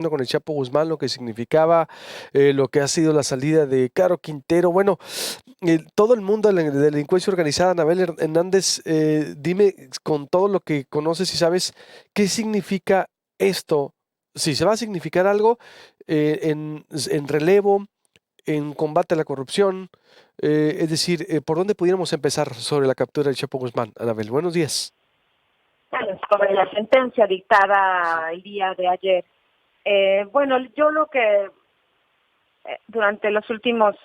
con el Chapo Guzmán, lo que significaba, lo que ha sido la salida de Caro Quintero. Bueno, todo el mundo de la delincuencia organizada, Anabel Hernández, dime con todo lo que conoces y sabes, ¿qué significa esto? Si se va a significar algo en relevo, en combate a la corrupción, es decir, ¿por dónde pudiéramos empezar sobre la captura del Chapo Guzmán? Anabel, buenos días. Bueno, sobre la sentencia dictada el día de ayer. Bueno, yo lo que durante los últimos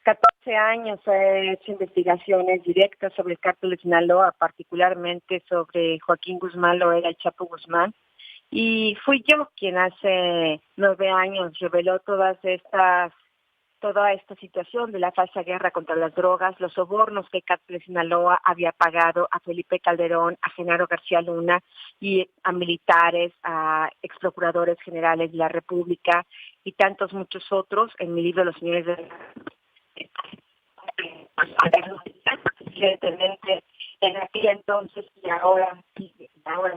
14 años he hecho investigaciones directas sobre el cártel de Sinaloa, particularmente sobre Joaquín Guzmán Loera, el Chapo Guzmán, y fui yo quien hace 9 años reveló toda esta situación de la falsa guerra contra las drogas, los sobornos que el cártel de Sinaloa había pagado a Felipe Calderón, a Genaro García Luna y a militares, a exprocuradores generales de la República y tantos muchos otros. En mi libro Los Señores de evidentemente en aquel entonces y ahora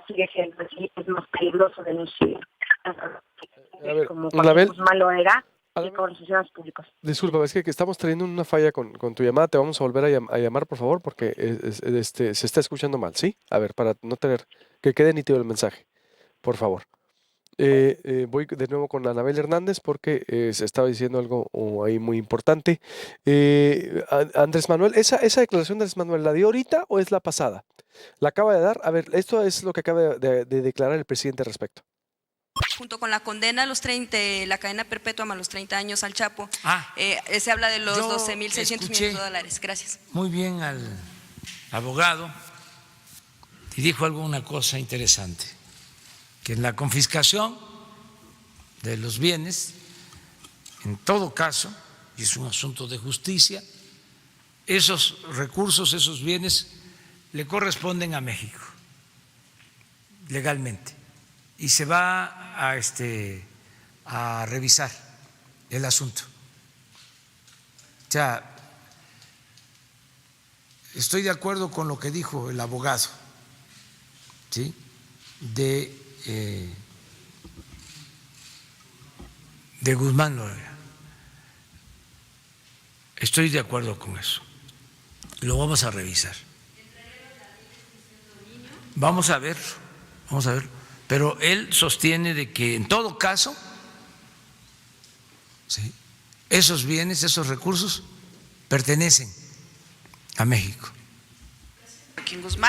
sigue siendo así, es más peligroso denunciar A ver, como Joaquín Anabel, Guzmán lo era y Anabel, con los funcionarios públicos. disculpa, es que estamos teniendo una falla con tu llamada. Te vamos a volver a llamar, por favor, porque se está escuchando mal, ¿sí? A ver, para no tener que quede nítido el mensaje, por favor. Voy de nuevo con Anabel Hernández porque se estaba diciendo algo ahí muy importante. Andrés Manuel, ¿esa declaración de Andrés Manuel la dio ahorita o es la pasada? ¿La acaba de dar? A ver, esto es lo que acaba de declarar el presidente al respecto. Junto con la condena a los 30, la cadena perpetua más los 30 años al Chapo, se habla de los 12.600 millones de dólares. Gracias. Muy bien al abogado y dijo alguna cosa interesante, que en la confiscación de los bienes, en todo caso, y es un asunto de justicia, esos recursos, esos bienes le corresponden a México legalmente y se va a revisar el asunto. O sea, estoy de acuerdo con lo que dijo el abogado, ¿sí? De Guzmán Loera. Estoy de acuerdo con eso. Lo vamos a revisar. Vamos a ver. Pero él sostiene de que en todo caso, ¿sí?, esos bienes, esos recursos pertenecen a México.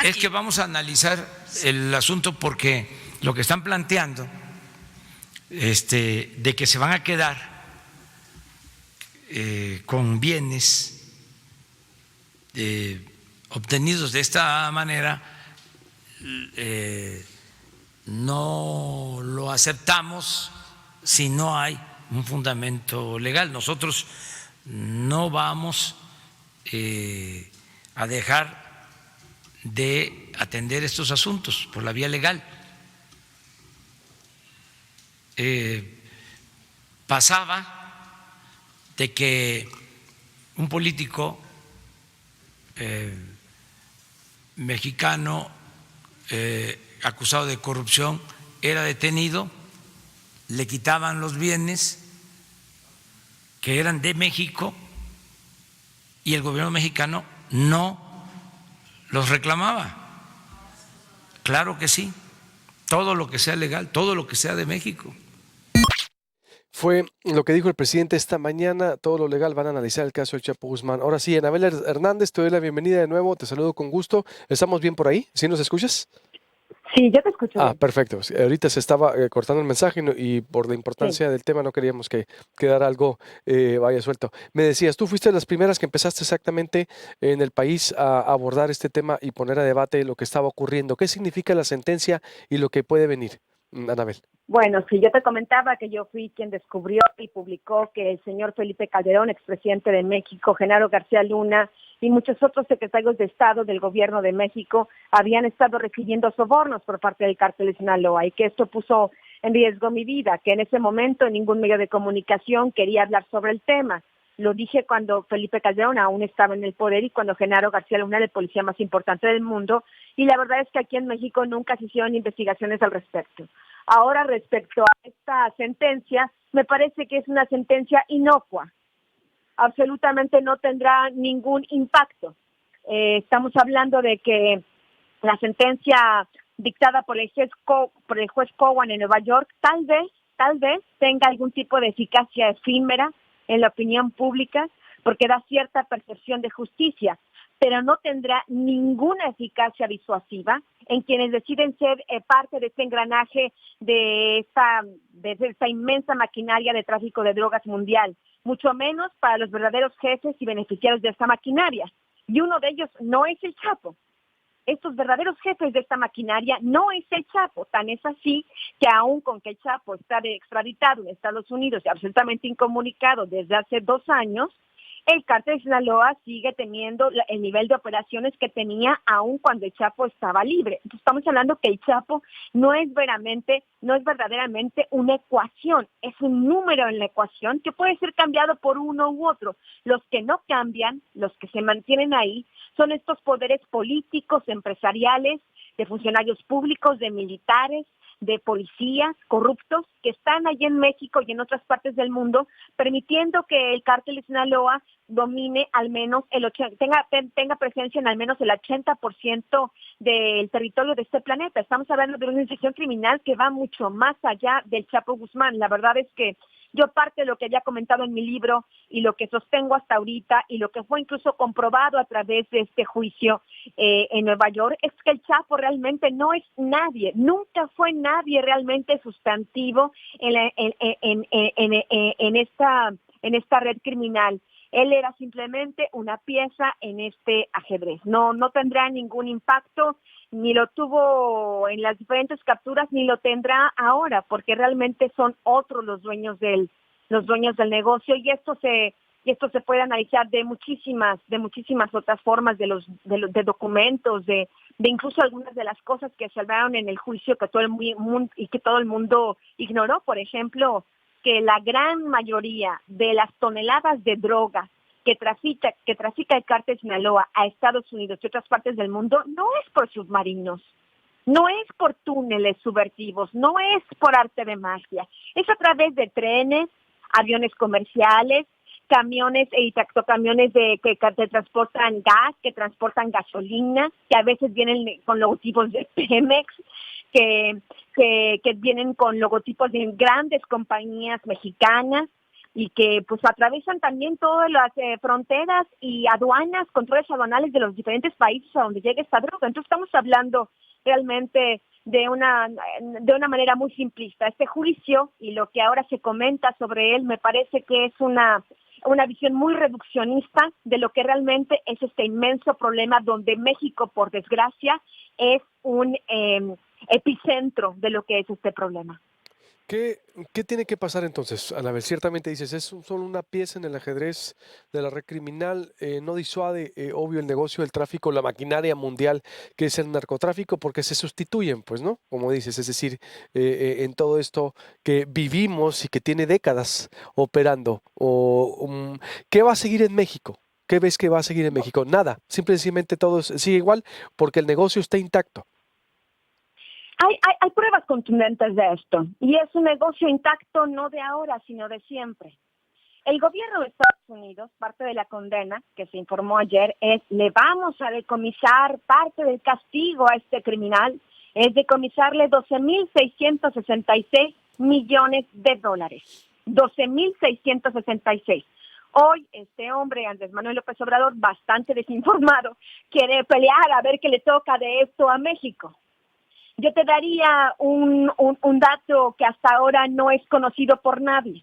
Es que vamos a analizar el asunto porque lo que están planteando de que se van a quedar con bienes obtenidos de esta manera, no lo aceptamos si no hay un fundamento legal. Nosotros no vamos a dejar de atender estos asuntos por la vía legal. Pasaba de que un político mexicano acusado de corrupción era detenido, le quitaban los bienes que eran de México y el gobierno mexicano no los reclamaba. Claro que sí, todo lo que sea legal, todo lo que sea de México. Fue lo que dijo el presidente esta mañana, todo lo legal, van a analizar el caso del Chapo Guzmán. Ahora sí, Anabel Hernández, te doy la bienvenida de nuevo, te saludo con gusto. ¿Estamos bien por ahí? ¿Sí nos escuchas? Sí, yo te escucho bien. Perfecto. Sí, ahorita se estaba cortando el mensaje y por la importancia del tema no queríamos que quedara algo vaya suelto. Me decías, tú fuiste de las primeras que empezaste exactamente en el país a abordar este tema y poner a debate lo que estaba ocurriendo. ¿Qué significa la sentencia y lo que puede venir, Anabel? Bueno, sí, yo te comentaba que yo fui quien descubrió y publicó que el señor Felipe Calderón, expresidente de México, Genaro García Luna y muchos otros secretarios de Estado del gobierno de México habían estado recibiendo sobornos por parte del cártel de Sinaloa y que esto puso en riesgo mi vida, que en ese momento ningún medio de comunicación quería hablar sobre el tema. Lo dije cuando Felipe Calderón aún estaba en el poder y cuando Genaro García Luna era el policía más importante del mundo, y la verdad es que aquí en México nunca se hicieron investigaciones al respecto. Ahora, respecto a esta sentencia, me parece que es una sentencia inocua. Absolutamente no tendrá ningún impacto. Estamos hablando de que la sentencia dictada por el juez Cowan en Nueva York tal vez tenga algún tipo de eficacia efímera en la opinión pública, porque da cierta percepción de justicia, pero no tendrá ninguna eficacia disuasiva en quienes deciden ser parte de este engranaje de esta inmensa maquinaria de tráfico de drogas mundial, mucho menos para los verdaderos jefes y beneficiarios de esta maquinaria. Y uno de ellos no es el Chapo. Estos verdaderos jefes de esta maquinaria no es el Chapo. Tan es así que aún con que el Chapo está extraditado en Estados Unidos y absolutamente incomunicado desde hace 2 años, el cártel de Sinaloa sigue teniendo el nivel de operaciones que tenía aún cuando el Chapo estaba libre. Entonces estamos hablando que el Chapo no es verdaderamente una ecuación, es un número en la ecuación que puede ser cambiado por uno u otro. Los que no cambian, los que se mantienen ahí, son estos poderes políticos, empresariales, de funcionarios públicos, de militares, de policías corruptos que están allí en México y en otras partes del mundo, permitiendo que el cártel de Sinaloa domine al menos tenga presencia en al menos el 80% del territorio de este planeta. Estamos hablando de una organización criminal que va mucho más allá del Chapo Guzmán. La verdad es que yo parte de lo que había comentado en mi libro y lo que sostengo hasta ahorita y lo que fue incluso comprobado a través de este juicio en Nueva York es que el Chapo realmente no es nadie, nunca fue nadie realmente sustantivo en esta red criminal. Él era simplemente una pieza en este ajedrez. No tendrá ningún impacto, ni lo tuvo en las diferentes capturas, ni lo tendrá ahora, porque realmente son otros los dueños del negocio, y esto se puede analizar de muchísimas otras formas, de documentos, de incluso algunas de las cosas que se hablaron en el juicio que todo el mundo ignoró. Por ejemplo, que la gran mayoría de las toneladas de drogas que trafica el cártel Sinaloa a Estados Unidos y otras partes del mundo no es por submarinos, no es por túneles subversivos, no es por arte de magia, es a través de trenes, aviones comerciales, camiones y tractocamiones que transportan gas, que transportan gasolina, que a veces vienen con logotipos de Pemex, que vienen con logotipos de grandes compañías mexicanas y que pues atraviesan también todas las fronteras y aduanas, controles aduanales de los diferentes países a donde llega esta droga. Entonces estamos hablando realmente de una manera muy simplista. Este juicio y lo que ahora se comenta sobre él me parece que es una visión muy reduccionista de lo que realmente es este inmenso problema donde México, por desgracia, es un epicentro de lo que es este problema. ¿Qué tiene que pasar entonces, Anabel? Ciertamente dices, es solo una pieza en el ajedrez de la red criminal, no disuade, obvio, el negocio del tráfico, la maquinaria mundial que es el narcotráfico, porque se sustituyen, pues, ¿no? Como dices, es decir, en todo esto que vivimos y que tiene décadas operando. ¿Qué va a seguir en México? ¿Qué ves que va a seguir en México? Nada, simplemente todo sigue igual porque el negocio está intacto. Hay pruebas contundentes de esto, y es un negocio intacto no de ahora, sino de siempre. El gobierno de Estados Unidos, parte de la condena que se informó ayer, le vamos a decomisar parte del castigo a este criminal, es decomisarle $12,666 millones. 12,666. Hoy este hombre, Andrés Manuel López Obrador, bastante desinformado, quiere pelear a ver qué le toca de esto a México. Yo te daría un dato que hasta ahora no es conocido por nadie.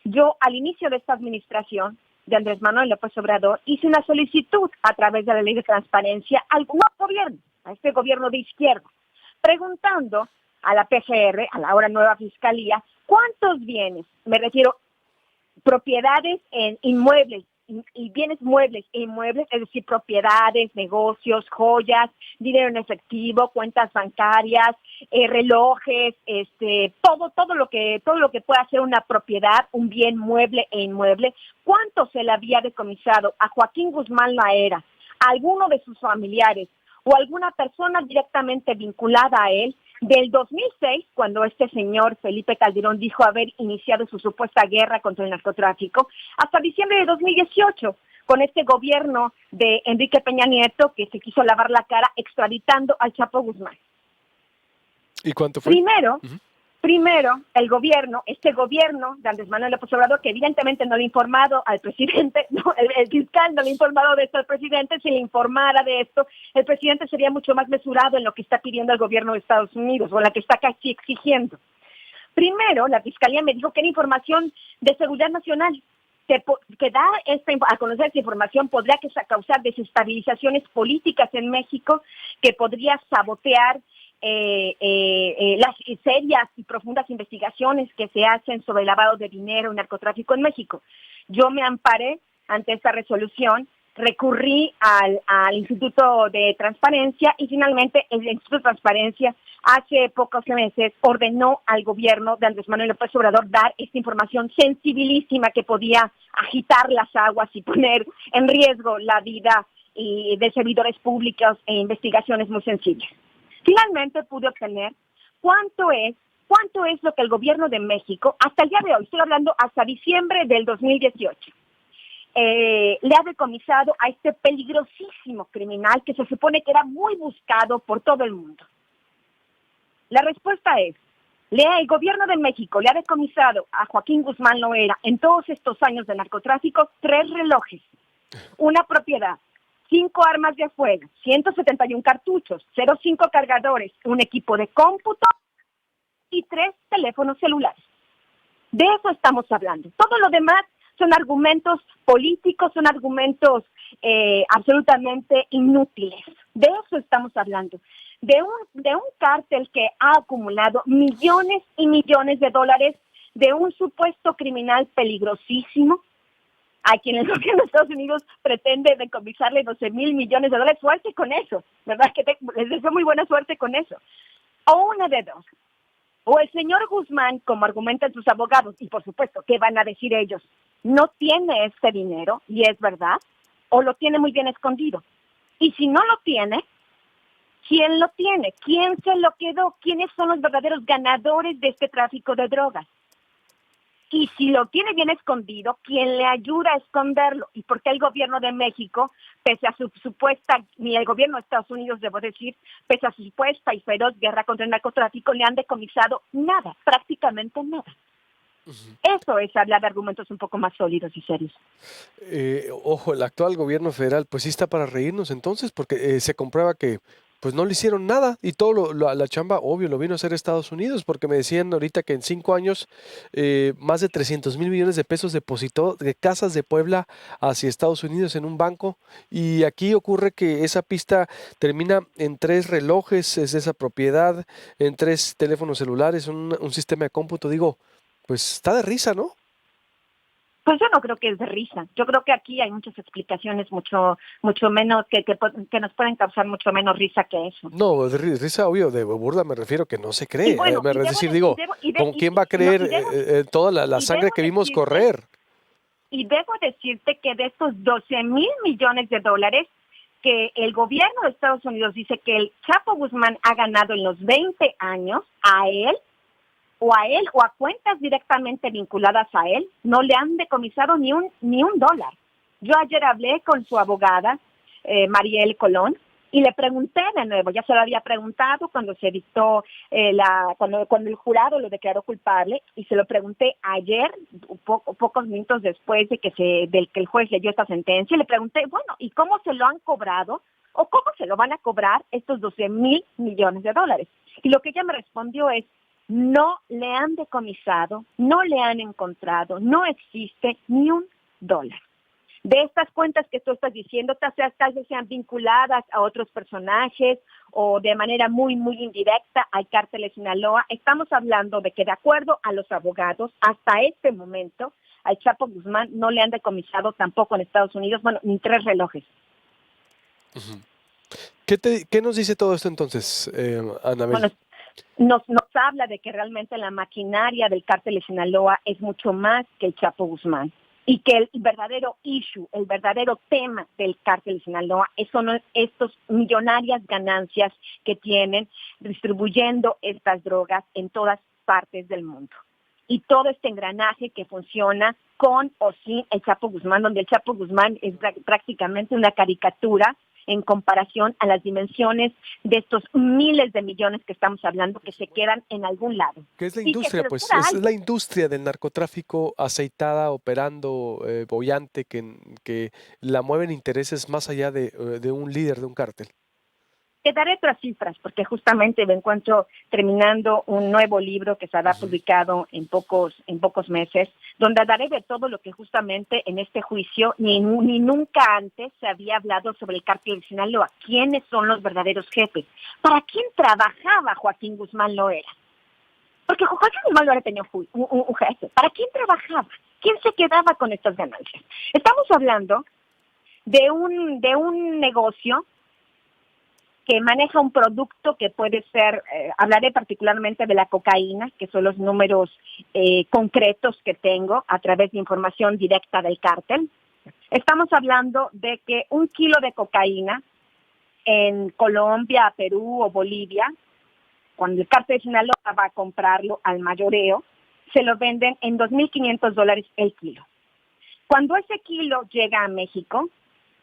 Yo, al inicio de esta administración de Andrés Manuel López Obrador, hice una solicitud a través de la Ley de Transparencia al nuevo gobierno, a este gobierno de izquierda, preguntando a la PGR, a la ahora nueva Fiscalía, ¿cuántos bienes, me refiero, propiedades en inmuebles, y bienes muebles e inmuebles, es decir, propiedades, negocios, joyas, dinero en efectivo, cuentas bancarias, relojes, todo lo que pueda ser una propiedad, un bien mueble e inmueble? ¿Cuánto se le había decomisado a Joaquín Guzmán Loera, a alguno de sus familiares o alguna persona directamente vinculada a él Del 2006, cuando este señor Felipe Calderón dijo haber iniciado su supuesta guerra contra el narcotráfico, hasta diciembre de 2018, con este gobierno de Enrique Peña Nieto que se quiso lavar la cara extraditando al Chapo Guzmán. ¿Y cuánto fue? Primero, este gobierno de Andrés Manuel López Obrador, que evidentemente no le ha informado al presidente, no, el fiscal no le ha informado de esto al presidente. Si le informara de esto, el presidente sería mucho más mesurado en lo que está pidiendo el gobierno de Estados Unidos, o la que está casi exigiendo. Primero, la fiscalía me dijo que era información de seguridad nacional, que dar a conocer esta información podría causar desestabilizaciones políticas en México, que podría sabotear las serias y profundas investigaciones que se hacen sobre el lavado de dinero y narcotráfico en México. Yo me amparé ante esta resolución, recurrí al Instituto de Transparencia y finalmente el Instituto de Transparencia hace pocos meses ordenó al gobierno de Andrés Manuel López Obrador dar esta información sensibilísima que podía agitar las aguas y poner en riesgo la vida de servidores públicos e investigaciones muy sensibles. Finalmente pude obtener cuánto es lo que el gobierno de México, hasta el día de hoy, estoy hablando hasta diciembre del 2018, le ha decomisado a este peligrosísimo criminal que se supone que era muy buscado por todo el mundo. La respuesta es, el gobierno de México le ha decomisado a Joaquín Guzmán Loera en todos estos años de narcotráfico 3 relojes, una propiedad, 5 armas de fuego, 171 cartuchos, 0,5 cargadores, un equipo de cómputo y 3 teléfonos celulares. De eso estamos hablando. Todo lo demás son argumentos políticos, son argumentos absolutamente inútiles. De eso estamos hablando. De un cártel que ha acumulado millones y millones de dólares, de un supuesto criminal peligrosísimo, a quien el gobierno de Estados Unidos pretende decomisarle 12,000 millones de dólares. Suerte con eso, ¿verdad? Que les deseo muy buena suerte con eso. O una de dos. O el señor Guzmán, como argumentan sus abogados, y por supuesto, ¿qué van a decir ellos? No tiene este dinero, y es verdad, o lo tiene muy bien escondido. Y si no lo tiene, ¿quién lo tiene? ¿Quién se lo quedó? ¿Quiénes son los verdaderos ganadores de este tráfico de drogas? Y si lo tiene bien escondido, ¿quién le ayuda a esconderlo? ¿Y por qué el gobierno de México, pese a su supuesta, ni el gobierno de Estados Unidos, debo decir, pese a su supuesta y feroz guerra contra el narcotráfico, le han decomisado nada, prácticamente nada? Eso es hablar de argumentos un poco más sólidos y serios. Ojo, el actual gobierno federal, pues sí está para reírnos entonces, porque se comprueba que pues no le hicieron nada y todo la chamba, obvio, lo vino a hacer Estados Unidos, porque me decían ahorita que en 5 años más de 300,000 millones de pesos depositó de Casas de Puebla hacia Estados Unidos en un banco, y aquí ocurre que esa pista termina en 3 relojes, es esa propiedad, en 3 teléfonos celulares, un sistema de cómputo. Digo, pues está de risa, ¿no? Pues yo no creo que es de risa. Yo creo que aquí hay muchas explicaciones mucho menos que nos pueden causar mucho menos risa que eso. No, de risa, obvio, de burla me refiero que no se cree. Y bueno, es decir, digo, ¿quién va a creer toda la sangre que vimos correr? Y debo decirte que de estos 12,000 millones de dólares que el gobierno de Estados Unidos dice que el Chapo Guzmán ha ganado en los 20 años, a él o a cuentas directamente vinculadas a él, no le han decomisado ni un dólar. Yo ayer hablé con su abogada, Mariel Colón, y le pregunté de nuevo, ya se lo había preguntado cuando se dictó, cuando el jurado lo declaró culpable, y se lo pregunté ayer, pocos minutos después de del que el juez leyó esta sentencia, y le pregunté, bueno, ¿y cómo se lo han cobrado? ¿O cómo se lo van a cobrar estos 12,000 millones de dólares? Y lo que ella me respondió es, no le han decomisado, no le han encontrado, no existe ni un dólar. De estas cuentas que tú estás diciendo, tal vez sean vinculadas a otros personajes o de manera muy, muy indirecta al cártel de Sinaloa. Estamos hablando de que, de acuerdo a los abogados, hasta este momento, al Chapo Guzmán no le han decomisado tampoco en Estados Unidos, bueno, ni 3 relojes. ¿Qué nos dice todo esto entonces, Anabel? Bueno, nos habla de que realmente la maquinaria del cártel de Sinaloa es mucho más que el Chapo Guzmán. y que el verdadero issue, el verdadero tema del cártel de Sinaloa son estos millonarias ganancias que tienen distribuyendo estas drogas en todas partes del mundo. Y todo este engranaje que funciona con o sin el Chapo Guzmán, donde el Chapo Guzmán es prácticamente una caricatura en comparación a las dimensiones de estos miles de millones que estamos hablando que se quedan en algún lado. ¿Qué es la industria? Pues es la industria del narcotráfico aceitada, operando, boyante, que la mueven intereses más allá de un líder de un cártel. Te daré otras cifras, porque justamente me encuentro terminando un nuevo libro que será publicado en pocos meses, donde daré de todo lo que justamente en este juicio ni nunca antes se había hablado sobre el cártel de Sinaloa. ¿Quiénes son los verdaderos jefes? ¿Para quién trabajaba Joaquín Guzmán Loera? Porque Joaquín Guzmán Loera tenía un jefe. ¿Para quién trabajaba? ¿Quién se quedaba con estas ganancias? Estamos hablando de un negocio que maneja un producto que puede ser, hablaré particularmente de la cocaína, que son los números concretos que tengo a través de información directa del cártel. Estamos hablando de que 1 kilo de cocaína en Colombia, Perú o Bolivia, cuando el cártel de Sinaloa va a comprarlo al mayoreo, se lo venden en $2,500 el kilo. Cuando ese kilo llega a México,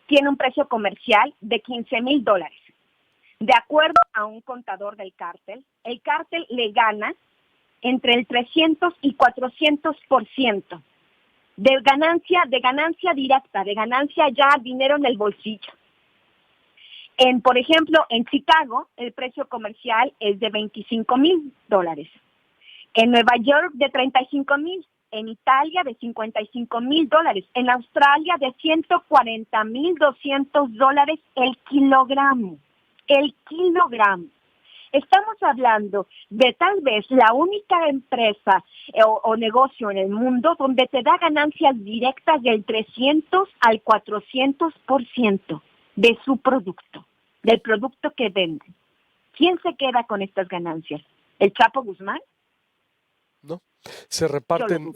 tiene un precio comercial de $15,000. De acuerdo a un contador del cártel, el cártel le gana entre el 300 y 400% de ganancia directa, de ganancia ya dinero en el bolsillo. Por ejemplo, en Chicago, el precio comercial es de $25,000. En Nueva York, de $35,000. En Italia, de $55,000. En Australia, de $140,200 el kilogramo. El kilogramo. Estamos hablando de tal vez la única empresa o negocio en el mundo donde te da ganancias directas del 300 al 400% de su producto, del producto que venden. ¿Quién se queda con estas ganancias? ¿El Chapo Guzmán? No, se reparten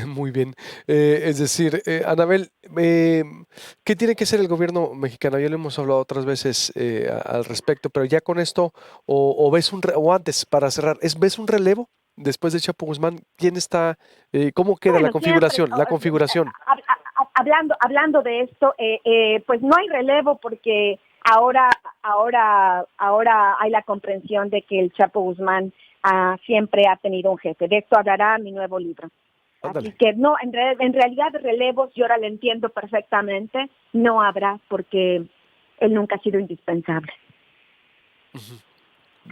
muy bien. Es decir, Anabel, ¿qué tiene que hacer el gobierno mexicano? Ya lo hemos hablado otras veces al respecto, pero ya con esto, o ves o antes, para cerrar, ¿ves un relevo después de Chapo Guzmán? ¿Quién está, cómo queda la configuración? Hablando de esto, pues no hay relevo porque ahora hay la comprensión de que el Chapo Guzmán siempre ha tenido un jefe. De esto hablará mi nuevo libro. Ándale. Así que no, en realidad relevos, yo ahora lo entiendo perfectamente, no habrá porque él nunca ha sido indispensable.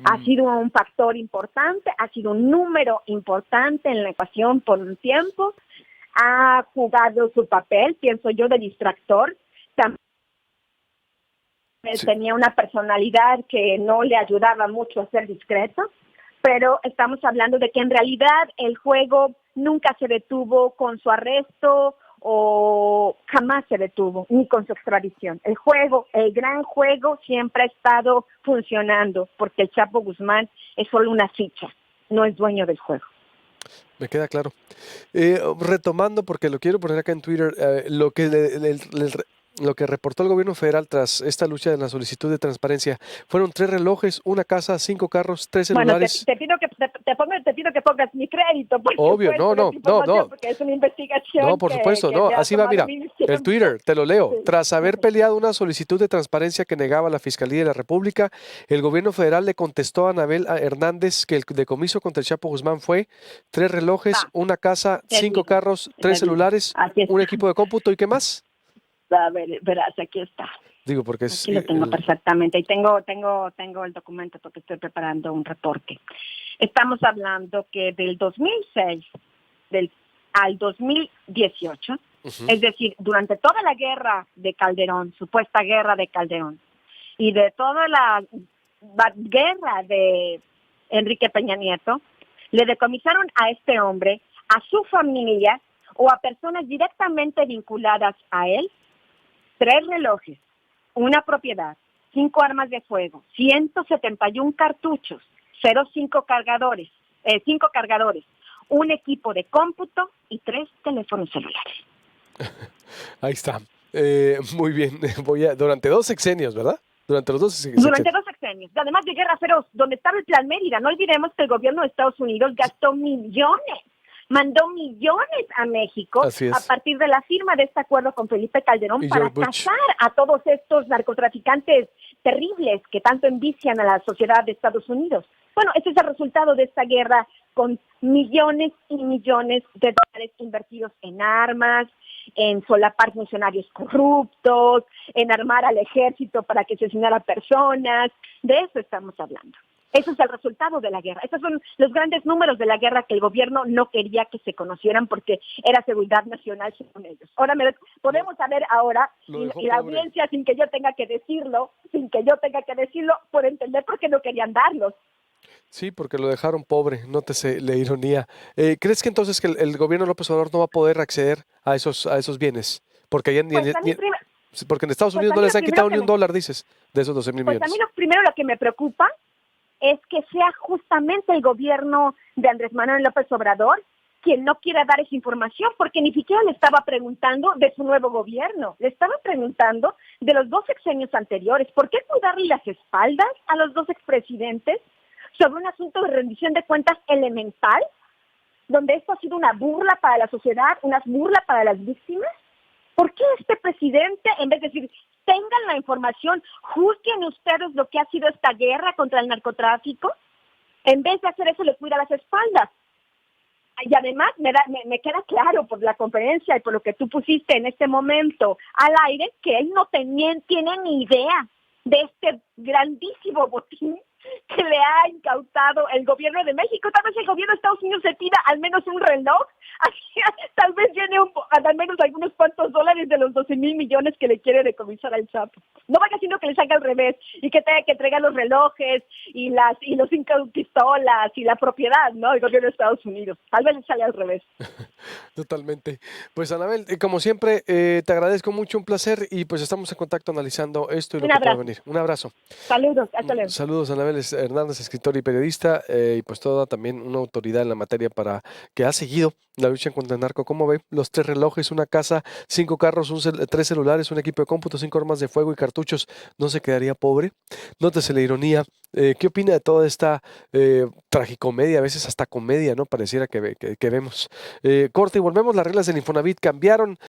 Ha sido un factor importante, ha sido un número importante en la ecuación por un tiempo, ha jugado su papel, pienso yo, de distractor. También tenía una personalidad que no le ayudaba mucho a ser discreto. Pero estamos hablando de que en realidad el juego nunca se detuvo con su arresto o jamás se detuvo, ni con su extradición. El gran juego siempre ha estado funcionando porque el Chapo Guzmán es solo una ficha, no es dueño del juego. Me queda claro. Retomando, porque lo quiero poner acá en Twitter, lo que reportó el gobierno federal tras esta lucha de la solicitud de transparencia fueron 3 relojes, 1 casa, 5 carros, 3 celulares. Bueno, te pido que pongas mi crédito. Obvio, no. Porque es una investigación. No, por supuesto, no. Así va, mira, el Twitter, te lo leo. Sí. Tras haber peleado una solicitud de transparencia que negaba la Fiscalía de la República, el gobierno federal le contestó a Anabel Hernández que el decomiso contra el Chapo Guzmán fue 3 relojes, 1 casa, 5 carros, 3 celulares, un equipo de cómputo y ¿qué más? A ver, verás, aquí está. Digo, porque aquí lo tengo perfectamente y tengo el documento porque estoy preparando un reporte. Estamos hablando que del 2006 al 2018, es decir, durante toda la guerra de Calderón, supuesta guerra de Calderón, y de toda la guerra de Enrique Peña Nieto, le decomisaron a este hombre, a su familia o a personas directamente vinculadas a él, 3 relojes, 1 propiedad, 5 armas de fuego, 171 cartuchos, 5 cargadores, 1 equipo de cómputo y 3 teléfonos celulares. Ahí está. Muy bien. Durante 2 sexenios, ¿verdad? Durante los 2 sexenios. Durante 2 sexenios. Además de Guerra Feroz, donde estaba el Plan Mérida. No olvidemos que el gobierno de Estados Unidos gastó millones, mandó millones a México a partir de la firma de este acuerdo con Felipe Calderón para cazar a todos estos narcotraficantes terribles que tanto envician a la sociedad de Estados Unidos. Bueno, ese es el resultado de esta guerra, con millones y millones de dólares invertidos en armas, en solapar funcionarios corruptos, en armar al ejército para que asesinara personas. De eso estamos hablando. Ese es el resultado de la guerra. Esos son los grandes números de la guerra que el gobierno no quería que se conocieran porque era seguridad nacional según ellos. Ahora podemos saber ahora, y la audiencia, sin que yo tenga que decirlo, puede entender por qué no querían darlos. Sí, porque lo dejaron pobre, nótese la ironía. ¿Crees que entonces que el gobierno de López Obrador no va a poder acceder a esos bienes? Porque allá porque en Estados Unidos no les han quitado ni $1, dices, de esos 12,000 millones. Pues a mí lo que me preocupa es que sea justamente el gobierno de Andrés Manuel López Obrador quien no quiera dar esa información, porque ni siquiera le estaba preguntando de su nuevo gobierno, le estaba preguntando de los 2 sexenios anteriores. ¿Por qué cuidarle las espaldas a los 2 expresidentes sobre un asunto de rendición de cuentas elemental, donde esto ha sido una burla para la sociedad, una burla para las víctimas? ¿Por qué este presidente, en vez de decir, tengan la información, juzguen ustedes lo que ha sido esta guerra contra el narcotráfico, en vez de hacer eso le cuida las espaldas? Y además me queda claro por la conferencia y por lo que tú pusiste en este momento al aire, que él no tiene ni idea de este grandísimo botín que le ha incautado el gobierno de México. Tal vez el gobierno de Estados Unidos se pida al menos un reloj, así, tal vez viene al menos algunos cuantos dólares de los 12,000 millones que le quiere decomisar al Chapo. No vaya siendo que le salga al revés y que tenga que entregar los relojes y los 5 pistolas y la propiedad, ¿no? El gobierno de Estados Unidos. Tal vez le salga al revés. Totalmente. Pues Anabel, como siempre, te agradezco mucho, un placer, y pues estamos en contacto analizando esto y lo que puede venir. Un abrazo. Saludos, hasta luego. Saludos, Anabel Hernández, escritora y periodista, y pues toda también una autoridad en la materia que ha seguido la lucha contra el narco. ¿Cómo ve? Los 3 relojes, una casa, 5 carros, 3 celulares, un equipo de cómputo, 5 armas de fuego y cartuchos. ¿No se quedaría pobre? Nótese la ironía. ¿Qué opina de toda esta tragicomedia, a veces hasta comedia, ¿no? Pareciera que vemos. Corte y volvemos. Las reglas del Infonavit cambiaron.